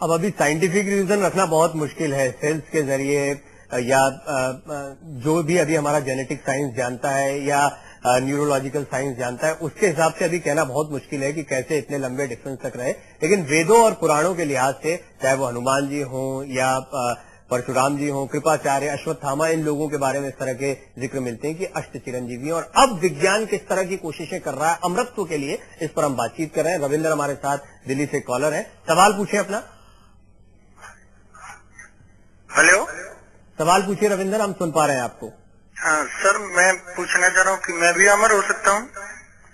अब अभी scientific reason रखना बहुत मुश्किल है। सेल्स के जरिए या जो भी अभी हमारा जेनेटिक साइंस जानता है या न्यूरोलॉजिकल साइंस जानता है, उसके हिसाब से अभी कहना बहुत मुश्किल है कि कैसे इतने लंबे डिफरेंस तक रहे। लेकिन वेदों और पुराणों के लिहाज से, चाहे वो हनुमान जी हों या परशुराम जी हों, कृपाचार्य, अश्वत्थामा, इन लोगों के बारे में इस तरह के जिक्र मिलते हैं कि अष्ट चिरंजीवी। और अब विज्ञान किस तरह की कोशिशें कर रहा है अमरत्व के लिए, इस पर हम बातचीत कर रहे हैं। रविंद्र हमारे साथ दिल्ली से कॉलर है, सवाल पूछे अपना। हेलो, सवाल पूछिए रविंदर, हम सुन पा रहे हैं आपको। हाँ सर, मैं पूछना चाह रहा हूँ कि मैं भी अमर हो सकता हूँ?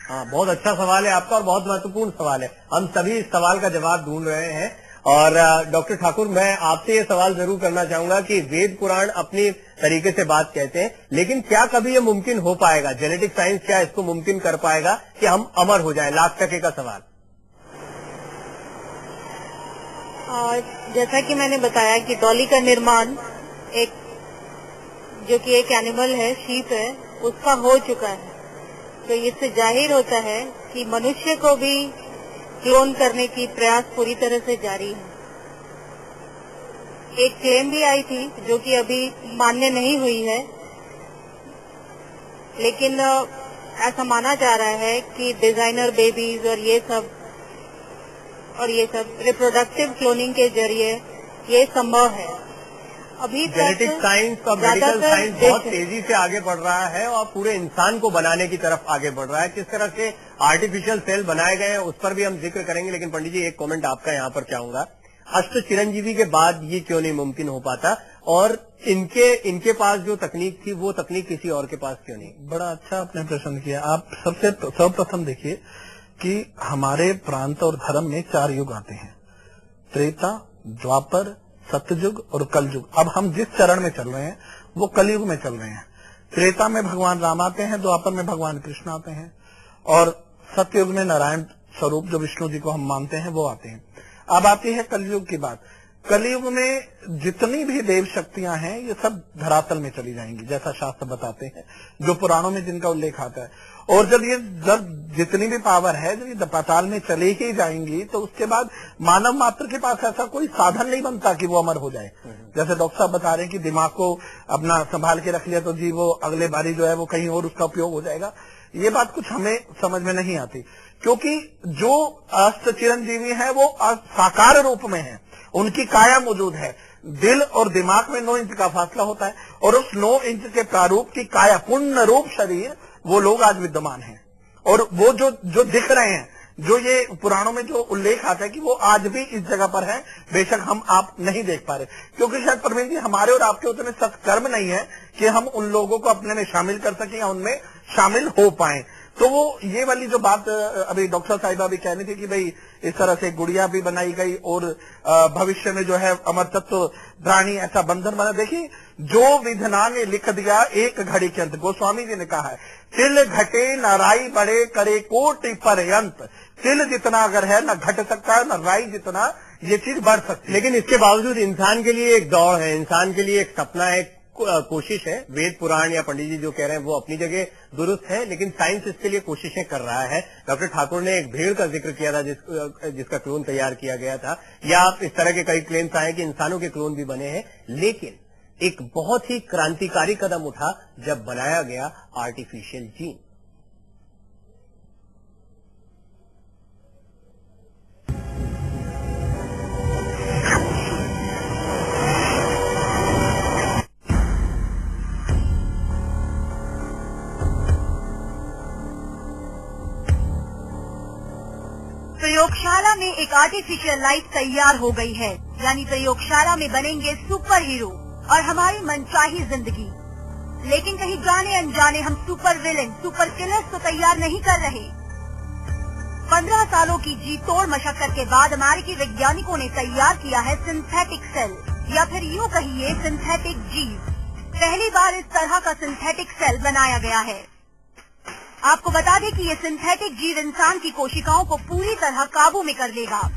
हाँ, बहुत अच्छा सवाल है आपका और बहुत महत्वपूर्ण सवाल है। हम सभी इस सवाल का जवाब ढूंढ रहे हैं। और डॉक्टर ठाकुर, मैं आपसे ये सवाल जरूर करना चाहूंगा कि वेद पुराण अपनी तरीके से बात कहते हैं, लेकिन क्या कभी ये मुमकिन हो पाएगा? जेनेटिक साइंस क्या इसको मुमकिन कर पाएगा कि हम अमर हो जाएं? $1,00,000 का सवाल। जैसा कि मैंने बताया कि डॉली का निर्माण जो कि एक एनिमल है, शीप है, उसका हो चुका है। तो इससे जाहिर होता है कि मनुष्य को भी क्लोन करने की प्रयास पूरी तरह से जारी है। एक क्लेम भी आई थी जो कि अभी मान्य नहीं हुई है, लेकिन ऐसा माना जा रहा है कि डिजाइनर बेबीज और ये सब रिप्रोडक्टिव क्लोनिंग के जरिए ये संभव है। अभी जेनेटिक साइंस और मेडिकल साइंस बहुत तेजी से आगे बढ़ रहा है और पूरे इंसान को बनाने की तरफ आगे बढ़ रहा है। किस तरह से आर्टिफिशियल सेल बनाए गए हैं उस पर भी हम जिक्र करेंगे, लेकिन पंडित जी एक कमेंट आपका यहाँ पर चाहूंगा। अष्ट चिरंजीवी के बाद ये क्यों नहीं मुमकिन हो पाता, और इनके पास जो तकनीक थी वो तकनीक किसी और के पास क्यों नहीं? बड़ा अच्छा आपने प्रश्न किया। आप सर्वप्रथम देखिए कि हमारे प्रांत और धर्म में 4 युग आते हैं: त्रेता, द्वापर, सत्ययुग और कलयुग। अब हम जिस चरण में चल रहे हैं वो कलयुग में चल रहे हैं। त्रेता में भगवान राम आते हैं, द्वापर में भगवान कृष्ण आते हैं, और सत्ययुग में नारायण स्वरूप जो विष्णु जी को हम मानते हैं वो आते हैं। अब आती है कलयुग की बात। कलयुग में जितनी भी देव शक्तियां हैं ये सब धरातल में चली जाएंगी, जैसा शास्त्र बताते हैं, जो पुराणों में जिनका उल्लेख आता है। और जब जितनी भी पावर है जब ये पाताल में चले ही जाएंगी, तो उसके बाद मानव मात्र के पास ऐसा कोई साधन नहीं बनता कि वो अमर हो जाए। जैसे डॉक्टर साहब बता रहे हैं कि दिमाग को अपना संभाल के रख लिया तो जी वो अगले बारी जो है वो कहीं और उसका उपयोग हो जाएगा। ये बात कुछ हमें समझ में नहीं आती, क्योंकि जो अष्ट चिरंजीवी है वो साकार रूप में है, उनकी काया मौजूद है। दिल और दिमाग में 9 इंच का फासला होता है, और उस 9 इंच के प्रारूप की काया, पूर्ण रूप शरीर, वो लोग आज विद्यमान हैं। और वो जो दिख रहे हैं, जो ये पुराणों में जो उल्लेख आता है कि वो आज भी इस जगह पर है, बेशक हम आप नहीं देख पा रहे, क्योंकि शायद परवीन जी हमारे और आपके उतने सत्कर्म नहीं है कि हम उन लोगों को अपने में शामिल कर सकें या उनमें शामिल हो पाए। तो वो ये वाली जो बात अभी डॉक्टर साहिबा भी कहनी थी कि भाई इस तरह से गुड़िया भी बनाई गई और भविष्य में जो है अमर तत्व प्राणी ऐसा बंधन बना। देखिए, जो विधना ने लिख दिया एक घड़ी के अंत, गोस्वामी जी ने कहा है, तिल घटे न राई बढ़े करे कोटि पर्यंत। तिल जितना अगर है न घट सकता है, न राई जितना ये चीज बढ़ सकती है। लेकिन इसके बावजूद इंसान के लिए एक दौड़ है, इंसान के लिए एक सपना है, कोशिश है। वेद पुराण या पंडित जी जो कह रहे हैं वो अपनी जगह दुरुस्त है, लेकिन साइंस इसके लिए कोशिशें कर रहा है। डॉक्टर ठाकुर ने एक भेड़ का जिक्र किया था जिसका क्लोन तैयार किया गया था, या इस तरह के कई क्लेम्स आए कि इंसानों के क्लोन भी बने हैं। लेकिन एक बहुत ही क्रांतिकारी कदम उठा जब बनाया गया आर्टिफिशियल जीन। प्रयोगशाला में एक आर्टिफिशियल लाइफ तैयार हो गई है, यानी प्रयोगशाला में बनेंगे सुपर हीरो और हमारी मनचाही जिंदगी। लेकिन कहीं जाने अनजाने हम सुपर विलेन, सुपर किलर्स तो तैयार नहीं कर रहे। 15 सालों की जी तोड़ मशक्कत के बाद अमेरिकी वैज्ञानिकों ने तैयार किया है सिंथेटिक सेल, या फिर यूँ कहिए सिंथेटिक जीव। पहली बार इस तरह का सिंथेटिक सेल बनाया गया है। आपको बता दें कि ये सिंथेटिक जीव इंसान की कोशिकाओं को पूरी तरह काबू में कर लेगा।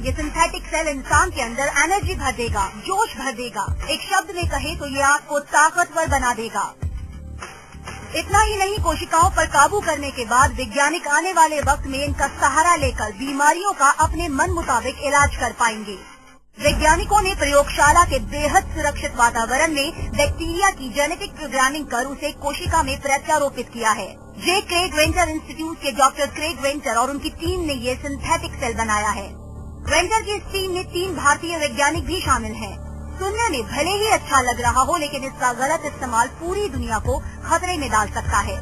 ये सिंथेटिक सेल इंसान के अंदर एनर्जी भर देगा, जोश भर देगा। एक शब्द में कहे तो ये आपको ताकतवर बना देगा। इतना ही नहीं, कोशिकाओं पर काबू करने के बाद वैज्ञानिक आने वाले वक्त में इनका सहारा लेकर बीमारियों का अपने मन मुताबिक इलाज कर पाएंगे। वैज्ञानिकों ने प्रयोगशाला के बेहद सुरक्षित वातावरण में बैक्टीरिया की जेनेटिक प्रोग्रामिंग कर उसे कोशिका में प्रत्यारोपित किया है। जे क्रेग वेंटर इंस्टीट्यूट के डॉक्टर क्रेग वेंटर और उनकी टीम ने ये सिंथेटिक सेल बनाया है। वेंटर की इस टीम में 3 भारतीय वैज्ञानिक भी शामिल हैं। सुनने में भले ही अच्छा लग रहा हो, लेकिन इसका गलत इस्तेमाल पूरी दुनिया को खतरे में डाल सकता है।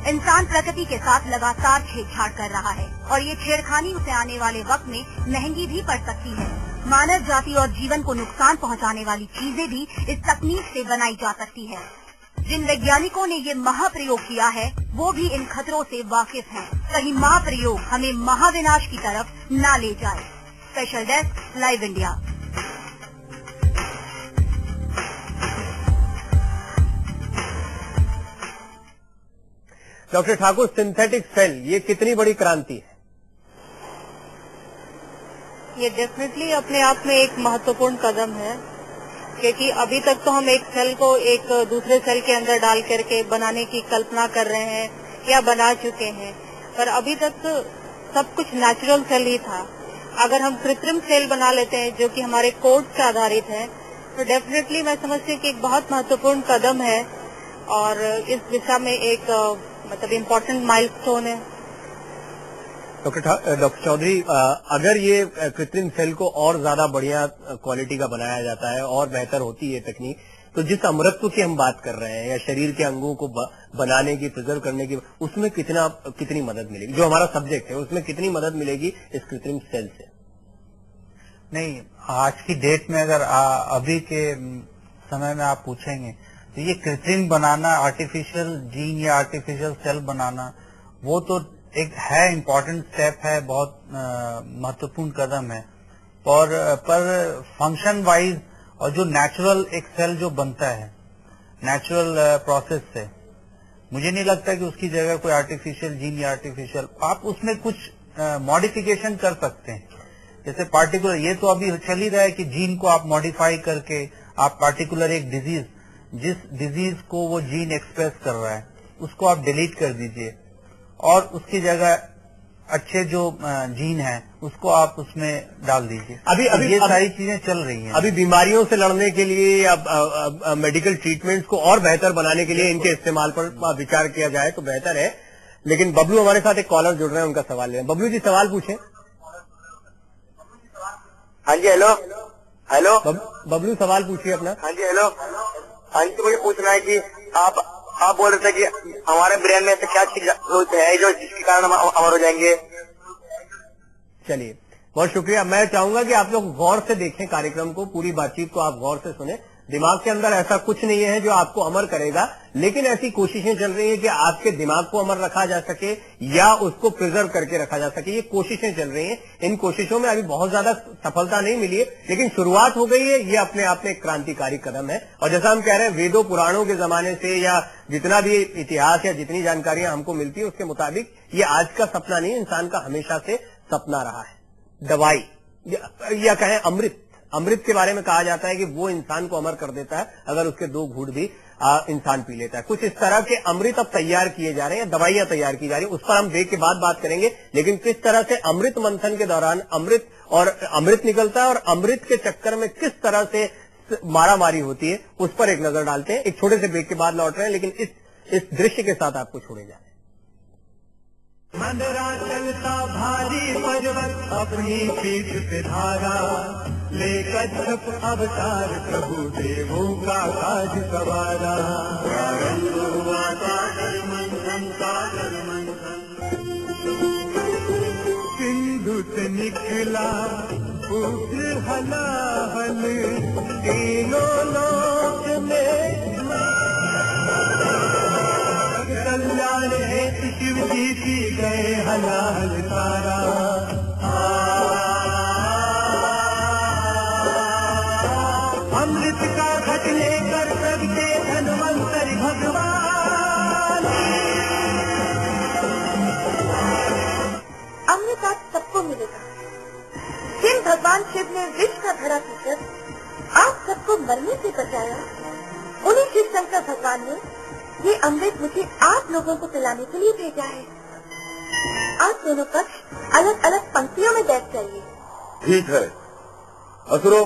इंसान प्रकृति के साथ लगातार छेड़छाड़ कर रहा है और ये छेड़खानी उसे आने वाले वक्त में महंगी भी पड़ सकती है। मानव जाति और जीवन को नुकसान पहुंचाने वाली चीजें भी इस तकनीक से बनाई जा सकती है। जिन वैज्ञानिकों ने ये महाप्रयोग किया है वो भी इन खतरों से वाकिफ हैं। कहीं महाप्रयोग हमें महाविनाश की तरफ न ले जाए। Special desk, live India. Doctor Thakur, synthetic cell ये कितनी बड़ी क्रांति है? ये डेफिनेटली अपने आप में एक महत्वपूर्ण कदम है, क्योंकि अभी तक तो हम एक सेल को एक दूसरे सेल के अंदर डाल करके बनाने की कल्पना कर रहे हैं या बना चुके हैं, पर अभी तक तो सब कुछ नेचुरल सेल ही था। अगर हम कृत्रिम सेल बना लेते हैं जो कि हमारे कोड से आधारित है, तो डेफिनेटली मैं समझती हूँ कि एक बहुत महत्वपूर्ण कदम है और इस दिशा में एक मतलब इम्पोर्टेंट माइलस्टोन है। डॉक्टर चौधरी, अगर ये कृत्रिम सेल को और ज्यादा बढ़िया क्वालिटी का बनाया जाता है और बेहतर होती है तकनीक, तो जिस अमरत्व की हम बात कर रहे हैं या शरीर के अंगों को बनाने की, प्रिजर्व करने की, उसमें कितनी मदद मिलेगी? जो हमारा सब्जेक्ट है उसमें कितनी मदद मिलेगी इस कृत्रिम सेल से? नहीं, आज की डेट में अगर अभी के समय में आप पूछेंगे तो ये कृत्रिम बनाना, आर्टिफिशियल जीन या आर्टिफिशियल सेल बनाना, वो तो एक है इम्पोर्टेंट स्टेप है, बहुत महत्वपूर्ण कदम है। पर फंक्शन वाइज और जो नेचुरल एक सेल जो बनता है नेचुरल प्रोसेस से, मुझे नहीं लगता कि उसकी जगह कोई आर्टिफिशियल जीन या आर्टिफिशियल, आप उसमें कुछ मॉडिफिकेशन कर सकते हैं। जैसे पार्टिकुलर, ये तो अभी चल ही रहा है कि जीन को आप मॉडिफाई करके आप पार्टिकुलर एक डिजीज, जिस डिजीज को वो जीन एक्सप्रेस कर रहा है उसको आप डिलीट कर दीजिए और उसकी जगह अच्छे जो जीन है उसको आप उसमें डाल दीजिए। अभी सारी चीजें चल रही हैं। अभी बीमारियों से लड़ने के लिए या मेडिकल ट्रीटमेंट्स को और बेहतर बनाने के लिए इनके इस्तेमाल पर विचार किया जाए तो बेहतर है। लेकिन बबलू हमारे साथ एक कॉलर जुड़ रहे हैं, उनका सवाल लें। बबलू जी, सवाल पूछें। हाँ जी, हेलो हेलो। बबलू, सवाल पूछिए अपना। हाँ जी, हेलो। हाँ जी, तो मुझे पूछना है कि आप बोल रहे थे कि हमारे ब्रेन में ऐसे क्या चीज है जो जिसके कारण हम अमर हो जाएंगे? चलिए, बहुत शुक्रिया। मैं चाहूंगा कि आप लोग गौर से देखें कार्यक्रम को, पूरी बातचीत को आप गौर से सुने। दिमाग के अंदर ऐसा कुछ नहीं है जो आपको अमर करेगा, लेकिन ऐसी कोशिशें चल रही है कि आपके दिमाग को अमर रखा जा सके या उसको प्रिजर्व करके रखा जा सके। ये कोशिशें चल रही हैं। इन कोशिशों में अभी बहुत ज्यादा सफलता नहीं मिली है, लेकिन शुरुआत हो गई है। ये अपने आप में एक क्रांतिकारी कदम है। और जैसा हम कह रहे हैं, वेदों पुराणों के जमाने से या जितना भी इतिहास या जितनी जानकारियां हमको मिलती है उसके मुताबिक ये आज का सपना नहीं, इंसान का हमेशा से सपना रहा है। दवाई या कहें अमृत के बारे में कहा जाता है कि वो इंसान को अमर कर देता है अगर उसके 2 घूंट भी इंसान पी लेता है। कुछ इस तरह के अमृत अब तैयार किए जा रहे हैं, दवाइयां तैयार की जा रही है, उस पर हम ब्रेक के बाद बात करेंगे। लेकिन किस तरह से अमृत मंथन के दौरान अमृत निकलता है और अमृत के चक्कर में किस तरह से मारामारी होती है, उस पर एक नजर डालते हैं। एक छोटे से ब्रेक के बाद लौट रहे हैं, लेकिन इस दृश्य के साथ आपको छोड़े जाए। मंदरा चलता भारी पर्वत अपनी पीठ पे धारा, लेकर छप अवतार प्रभु देवों का काज सवारा। सिंधु से निकला पुत्र हलाहल, तीनों लोक में कल्याण है शिव जी की गए हलाल तारा। अमृत का घट लेकर प्रगटे धन्वंतरि भगवान। अमृत आज सबको मिलेगा। जिन भगवान शिव ने विष का घड़ा पीकर आप सबको मरने से बचाया, उन्हीं शिव शंकर भगवान ने ये अमृत मुझे आप लोगों को पिलाने के लिए भेजा है। आप दोनों पक्ष अलग अलग पंक्तियों में बैठ जाइए। ठीक है असुरों,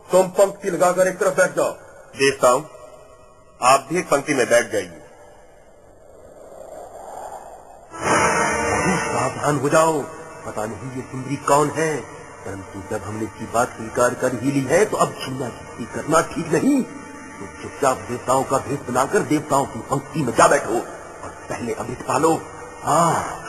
तुम पंक्ति लगाकर एक तरफ बैठ जाओ। देवताओं, आप भी एक पंक्ति में बैठ जाइए। सावधान हो जाओ, पता नहीं ये सुंदरी कौन है, परंतु जब हमने इसकी बात स्वीकार कर ही ली है तो अब छीना झपटी करना ठीक नहीं। तो चुपचाप देवताओं का भेष बनाकर देवताओं की पंक्ति में जा बैठो और पहले अमृत पालो। हाँ,